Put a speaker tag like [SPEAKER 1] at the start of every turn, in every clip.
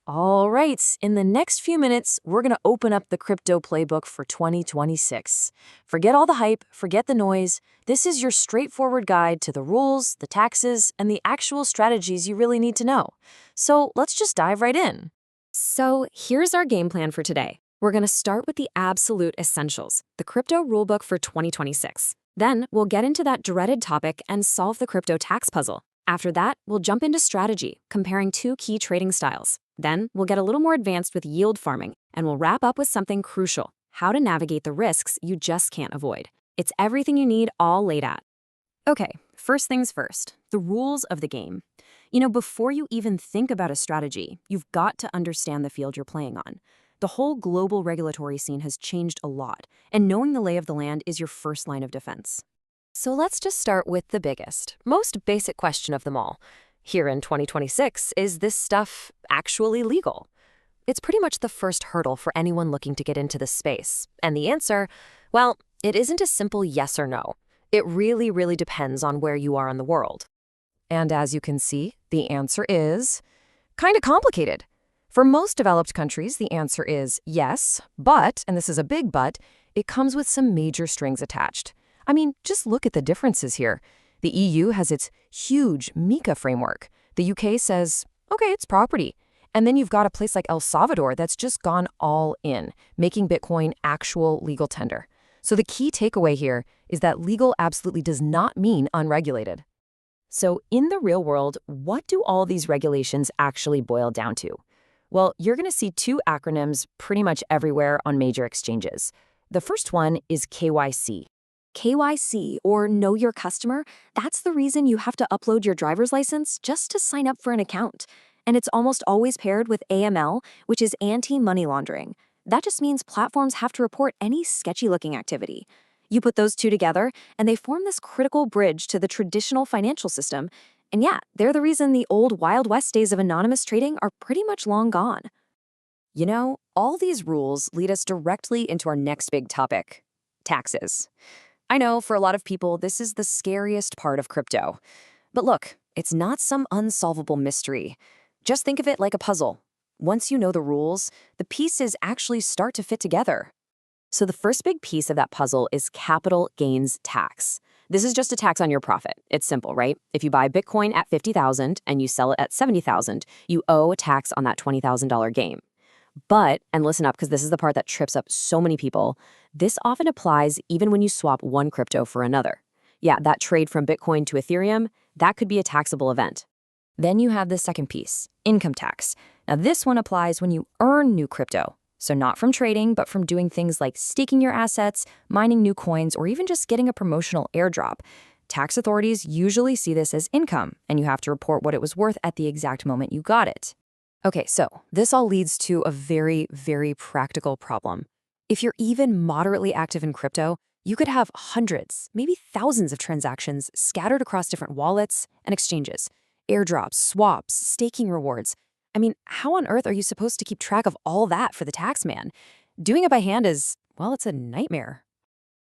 [SPEAKER 1] All right, in the next few minutes, we're going to open up the crypto playbook for 2026. Forget all the hype, forget the noise. This is your straightforward guide to the rules, the taxes, and the actual strategies you really need to know. So let's just dive right in.
[SPEAKER 2] So here's our game plan for today. We're going to start with the absolute essentials, the crypto rulebook for 2026. Then we'll get into that dreaded topic and solve the crypto tax puzzle. After that, we'll jump into strategy, comparing two key trading styles. Then we'll get a little more advanced with yield farming, and we'll wrap up with something crucial, how to navigate the risks you just can't avoid. It's everything you need all laid out. Okay, first things first, the rules of the game. Before you even think about a strategy, you've got to understand the field you're playing on. The whole global regulatory scene has changed a lot, and knowing the lay of the land is your first line of defense. So let's just start with the biggest, most basic question of them all. Here in 2026, is this stuff actually legal? It's pretty much the first hurdle for anyone looking to get into this space. And the answer, well, it isn't a simple yes or no. It really, really depends on where you are in the world.
[SPEAKER 1] And as you can see, the answer is kind of complicated. For most developed countries, the answer is yes, but, and this is a big but, it comes with some major strings attached. I mean, just look at the differences here. The EU has its huge MiCA framework. The UK says, okay, it's property. And then you've got a place like El Salvador that's just gone all in, making Bitcoin actual legal tender. So the key takeaway here is that legal absolutely does not mean unregulated. So in the real world, what do all these regulations actually boil down to? Well, you're going to see two acronyms pretty much everywhere on major exchanges. The first one is KYC.
[SPEAKER 2] KYC, or Know Your Customer, that's the reason you have to upload your driver's license just to sign up for an account. And it's almost always paired with AML, which is anti-money laundering. That just means platforms have to report any sketchy-looking activity. You put those two together, and they form this critical bridge to the traditional financial system. And yeah, they're the reason the old Wild West days of anonymous trading are pretty much long gone.
[SPEAKER 1] All these rules lead us directly into our next big topic, taxes. I know for a lot of people, this is the scariest part of crypto. But look, it's not some unsolvable mystery. Just think of it like a puzzle. Once you know the rules, the pieces actually start to fit together. So the first big piece of that puzzle is capital gains tax. This is just a tax on your profit. It's simple, right? If you buy Bitcoin at $50,000 and you sell it at $70,000, you owe a tax on that $20,000 gain. But, and listen up because this is the part that trips up so many people, this often applies even when you swap one crypto for another. Yeah, that trade from Bitcoin to Ethereum, that could be a taxable event. Then you have the second piece, income tax. Now this one applies when you earn new crypto. So not from trading, but from doing things like staking your assets, mining new coins, or even just getting a promotional airdrop. Tax authorities usually see this as income, and you have to report what it was worth at the exact moment you got it. Okay, so this all leads to a very, very practical problem. If you're even moderately active in crypto, you could have hundreds, maybe thousands of transactions scattered across different wallets and exchanges, airdrops, swaps, staking rewards. I mean, how on earth are you supposed to keep track of all that for the tax man? Doing it by hand is, well, it's a nightmare.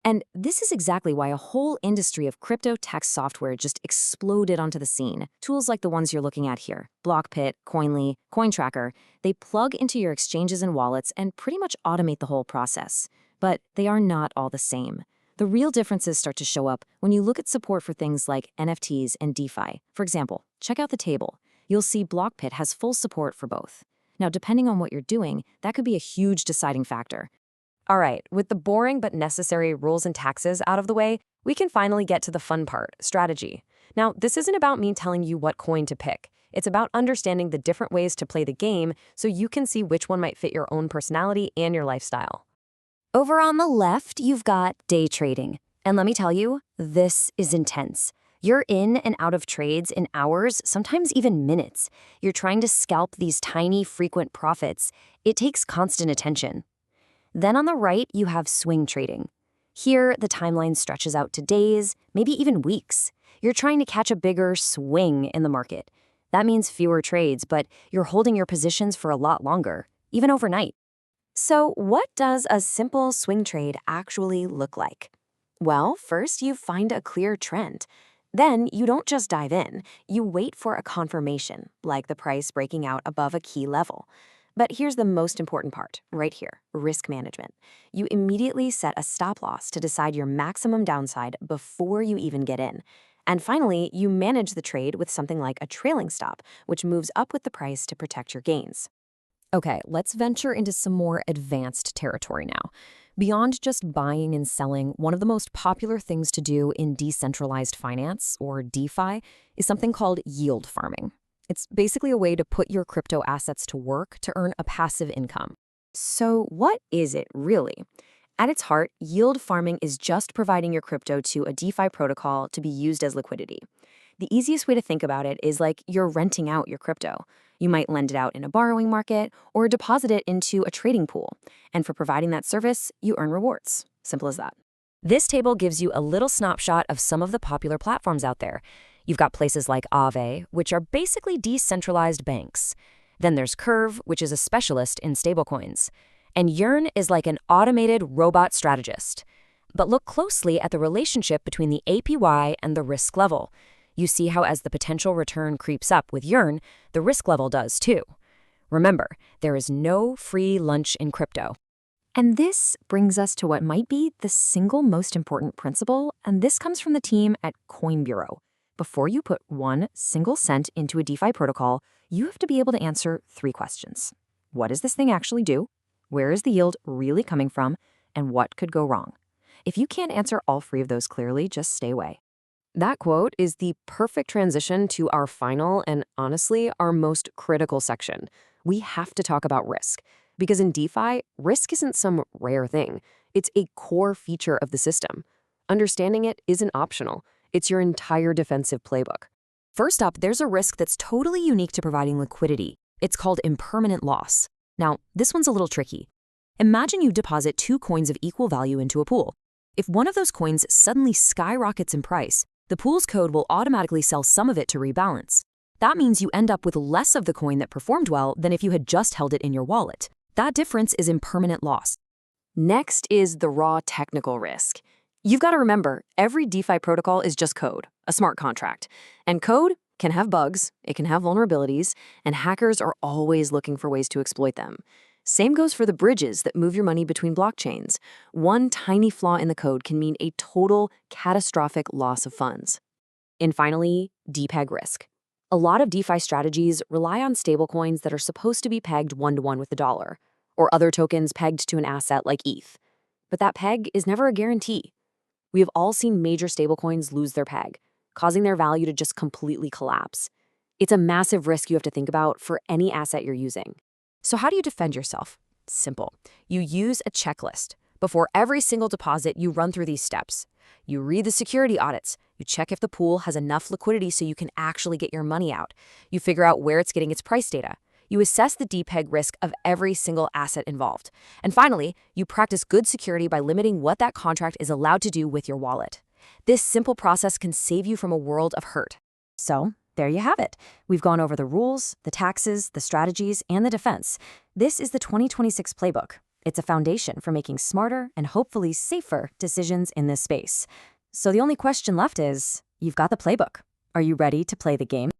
[SPEAKER 1] And this is exactly why a whole industry of crypto tax software just exploded onto the scene. Tools like the ones you're looking at here, Blockpit, Coinly, CoinTracker, they plug into your exchanges and wallets and pretty much automate the whole process. But they are not all the same. The real differences start to show up when you look at support for things like NFTs and DeFi. For example, check out the table. You'll see Blockpit has full support for both. Now, depending on what you're doing, that could be a huge deciding factor. All right, with the boring but necessary rules and taxes out of the way, we can finally get to the fun part, strategy. Now, this isn't about me telling you what coin to pick. It's about understanding the different ways to play the game so you can see which one might fit your own personality and your lifestyle.
[SPEAKER 2] Over on the left, you've got day trading. And let me tell you, this is intense. You're in and out of trades in hours, sometimes even minutes. You're trying to scalp these tiny, frequent profits. It takes constant attention. Then on the right, you have swing trading. Here, the timeline stretches out to days, maybe even weeks. You're trying to catch a bigger swing in the market. That means fewer trades, but you're holding your positions for a lot longer, even overnight. So what does a simple swing trade actually look like? Well, first you find a clear trend. Then you don't just dive in, you wait for a confirmation, like the price breaking out above a key level. But here's the most important part, right here, risk management. You immediately set a stop loss to decide your maximum downside before you even get in. And finally, you manage the trade with something like a trailing stop, which moves up with the price to protect your gains.
[SPEAKER 1] Okay, let's venture into some more advanced territory now. Beyond just buying and selling, one of the most popular things to do in decentralized finance, or DeFi, is something called yield farming. It's basically a way to put your crypto assets to work to earn a passive income. So, what is it really? At its heart, yield farming is just providing your crypto to a DeFi protocol to be used as liquidity. The easiest way to think about it is like you're renting out your crypto. You might lend it out in a borrowing market or deposit it into a trading pool. And for providing that service, you earn rewards. Simple as that. This table gives you a little snapshot of some of the popular platforms out there. You've got places like Aave, which are basically decentralized banks. Then there's Curve, which is a specialist in stablecoins. And Yearn is like an automated robot strategist. But look closely at the relationship between the APY and the risk level. You see how as the potential return creeps up with Yearn, the risk level does too. Remember, there is no free lunch in crypto. And this brings us to what might be the single most important principle, and this comes from the team at Coin Bureau. Before you put 1 single cent into a DeFi protocol, you have to be able to answer 3 questions. What does this thing actually do? Where is the yield really coming from? And what could go wrong? If you can't answer all 3 of those clearly, just stay away. That quote is the perfect transition to our final and, honestly, our most critical section. We have to talk about risk. Because in DeFi, risk isn't some rare thing. It's a core feature of the system. Understanding it isn't optional. It's your entire defensive playbook. First up, there's a risk that's totally unique to providing liquidity. It's called impermanent loss. Now, this one's a little tricky. Imagine you deposit 2 coins of equal value into a pool. If one of those coins suddenly skyrockets in price, the pool's code will automatically sell some of it to rebalance. That means you end up with less of the coin that performed well than if you had just held it in your wallet. That difference is impermanent loss. Next is the raw technical risk. You've got to remember, every DeFi protocol is just code, a smart contract. And code can have bugs, it can have vulnerabilities, and hackers are always looking for ways to exploit them. Same goes for the bridges that move your money between blockchains. One tiny flaw in the code can mean a total catastrophic loss of funds. And finally, depeg risk. A lot of DeFi strategies rely on stablecoins that are supposed to be pegged 1-to-1 with the dollar, or other tokens pegged to an asset like ETH. But that peg is never a guarantee. We have all seen major stablecoins lose their peg, causing their value to just completely collapse. It's a massive risk you have to think about for any asset you're using. So how do you defend yourself? Simple. You use a checklist. Before every single deposit, you run through these steps. You read the security audits. You check if the pool has enough liquidity so you can actually get your money out. You figure out where it's getting its price data. You assess the depeg risk of every single asset involved. And finally, you practice good security by limiting what that contract is allowed to do with your wallet. This simple process can save you from a world of hurt. So, there you have it. We've gone over the rules, the taxes, the strategies, and the defense. This is the 2026 Playbook. It's a foundation for making smarter and hopefully safer decisions in this space. So the only question left is, you've got the playbook. Are you ready to play the game?